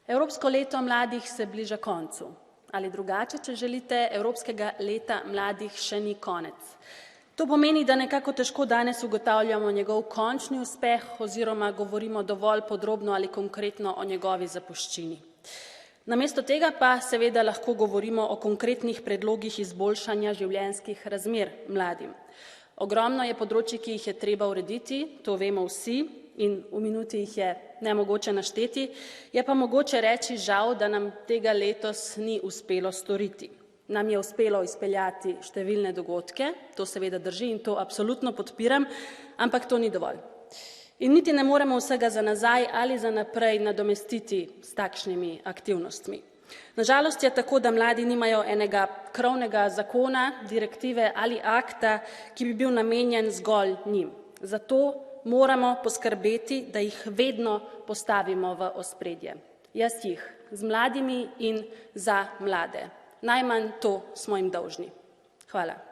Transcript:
Evropsko leto mladih se bliža koncu. Ali drugače, če želite, Evropskega leta mladih še ni konec. To pomeni, da nekako težko danes ugotavljamo njegov končni uspeh oziroma govorimo dovolj podrobno ali konkretno o njegovi zapuščini. Namesto tega pa seveda lahko govorimo o konkretnih predlogih izboljšanja življenjskih razmer mladim. Ogromno je področij, ki jih je treba urediti, to vemo vsi in v minuti jih je nemogoče našteti, je pa mogoče reči žal, da nam tega letos ni uspelo storiti. Nam je uspelo izpeljati številne dogodke, to seveda drži in to absolutno podpiram, ampak to ni dovolj. In niti ne moremo vsega za nazaj ali za naprej nadomestiti s takšnimi aktivnostmi. Nažalost je tako, da mladi nimajo enega krovnega zakona, direktive ali akta, ki bi bil namenjen zgolj njim. Zato moramo poskrbeti, da jih vedno postavimo v ospredje. Jaz jih z mladimi in za mlade. Najmanj to smo jim dolžni. Hvala.